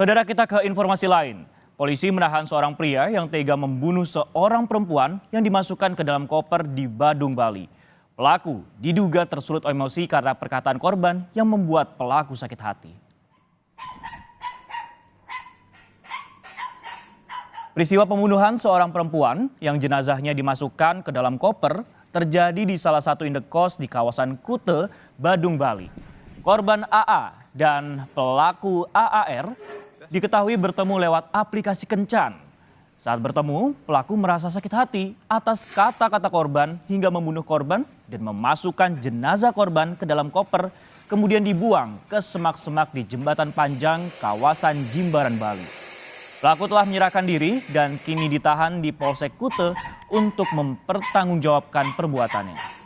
Saudara, kita ke informasi lain. Polisi menahan seorang pria yang tega membunuh seorang perempuan yang dimasukkan ke dalam koper di Badung, Bali. Pelaku diduga tersulut emosi karena perkataan korban yang membuat pelaku sakit hati. Peristiwa pembunuhan seorang perempuan yang jenazahnya dimasukkan ke dalam koper terjadi di salah satu indekos di kawasan Kute, Badung, Bali. Korban AA dan pelaku AAR diketahui bertemu lewat aplikasi kencan. Saat bertemu, pelaku merasa sakit hati atas kata-kata korban hingga membunuh korban dan memasukkan jenazah korban ke dalam koper, kemudian dibuang ke semak-semak di Jembatan Panjang, kawasan Jimbaran, Bali. Pelaku telah menyerahkan diri dan kini ditahan di Polsek Kute untuk mempertanggungjawabkan perbuatannya.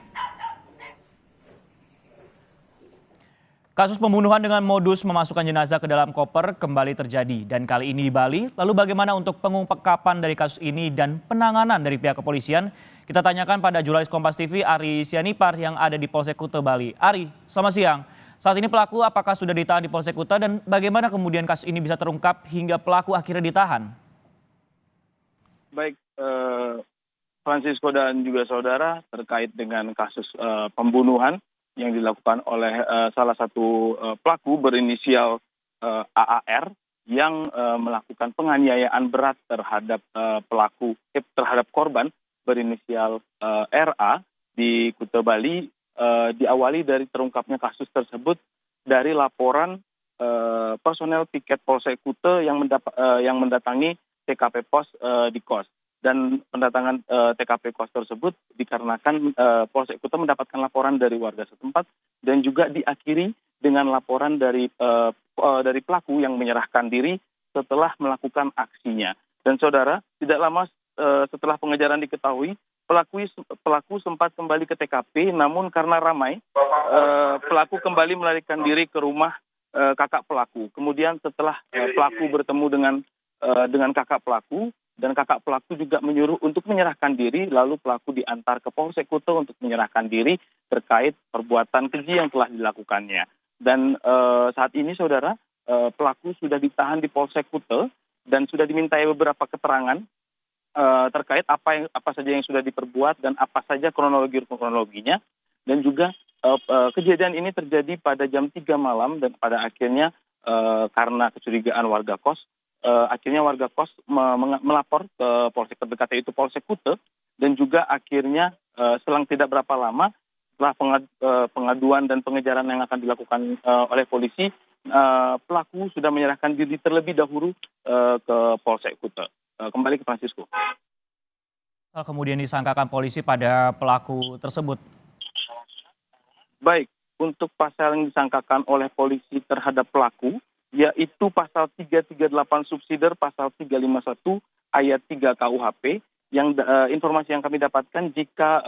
Kasus pembunuhan dengan modus memasukkan jenazah ke dalam koper kembali terjadi dan kali ini di Bali. Lalu bagaimana untuk pengungkapan dari kasus ini dan penanganan dari pihak kepolisian? Kita tanyakan pada jurnalis Kompas TV Ari Sianipar yang ada di Polsek Kute, Bali. Ari, selamat siang. Saat ini pelaku apakah sudah ditahan di Polsek Kute dan bagaimana kemudian kasus ini bisa terungkap hingga pelaku akhirnya ditahan? Baik, Francisco dan juga saudara, terkait dengan kasus pembunuhan yang dilakukan oleh salah satu pelaku berinisial AAR yang melakukan penganiayaan berat terhadap terhadap korban berinisial RA di Kute, Bali, diawali dari terungkapnya kasus tersebut dari laporan personel piket Polsek Kute yang mendatangi TKP pos di kos. Dan pendatangan TKP kos tersebut dikarenakan Polsek Kute mendapatkan laporan dari warga setempat dan juga diakhiri dengan laporan dari pelaku yang menyerahkan diri setelah melakukan aksinya. Dan saudara, tidak lama setelah pengejaran diketahui, pelaku sempat kembali ke TKP, namun karena ramai, pelaku kembali melarikan diri ke rumah kakak pelaku. Kemudian setelah pelaku bertemu dengan kakak pelaku, dan kakak pelaku juga menyuruh untuk menyerahkan diri, lalu pelaku diantar ke Polsek Kute untuk menyerahkan diri terkait perbuatan keji yang telah dilakukannya. Dan saat ini saudara, pelaku sudah ditahan di Polsek Kute dan sudah dimintai beberapa keterangan terkait apa saja yang sudah diperbuat dan apa saja kronologinya. Dan juga kejadian ini terjadi pada jam 3 malam dan pada akhirnya karena kecurigaan warga kos, akhirnya warga kos melapor ke polsek terdekat, yaitu Polsek Kute, dan juga akhirnya selang tidak berapa lama setelah pengaduan dan pengejaran yang akan dilakukan oleh polisi, pelaku sudah menyerahkan diri terlebih dahulu ke Polsek Kute. Kembali ke Francisco. Kemudian disangkakan polisi pada pelaku tersebut. Baik, untuk pasal yang disangkakan oleh polisi terhadap pelaku, yaitu pasal 338 subsider, pasal 351 ayat 3 KUHP, yang informasi yang kami dapatkan jika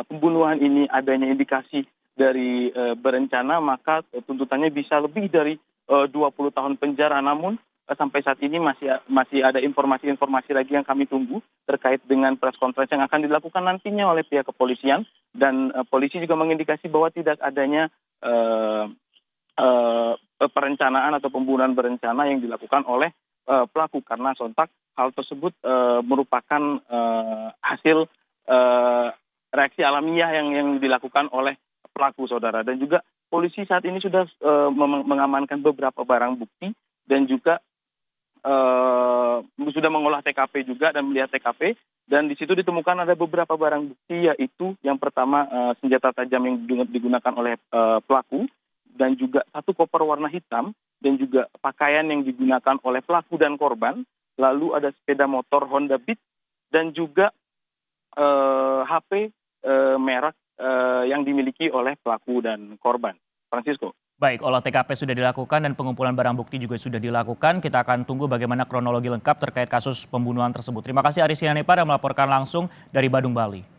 pembunuhan ini adanya indikasi dari berencana, maka tuntutannya bisa lebih dari 20 tahun penjara. Namun sampai saat ini masih ada informasi lagi yang kami tunggu terkait dengan press conference yang akan dilakukan nantinya oleh pihak kepolisian, dan polisi juga mengindikasi bahwa tidak adanya perencanaan atau pembunuhan berencana yang dilakukan oleh pelaku, karena sontak hal tersebut merupakan hasil reaksi alamiah yang dilakukan oleh pelaku, saudara. Dan juga polisi saat ini sudah mengamankan beberapa barang bukti dan juga sudah mengolah TKP juga dan melihat TKP, dan di situ ditemukan ada beberapa barang bukti, yaitu yang pertama senjata tajam yang digunakan oleh pelaku, dan juga satu koper warna hitam, dan juga pakaian yang digunakan oleh pelaku dan korban. Lalu ada sepeda motor Honda Beat dan juga HP merek yang dimiliki oleh pelaku dan korban. Francisco. Baik, olah TKP sudah dilakukan dan pengumpulan barang bukti juga sudah dilakukan. Kita akan tunggu bagaimana kronologi lengkap terkait kasus pembunuhan tersebut. Terima kasih Ari Sianipar yang melaporkan langsung dari Badung, Bali.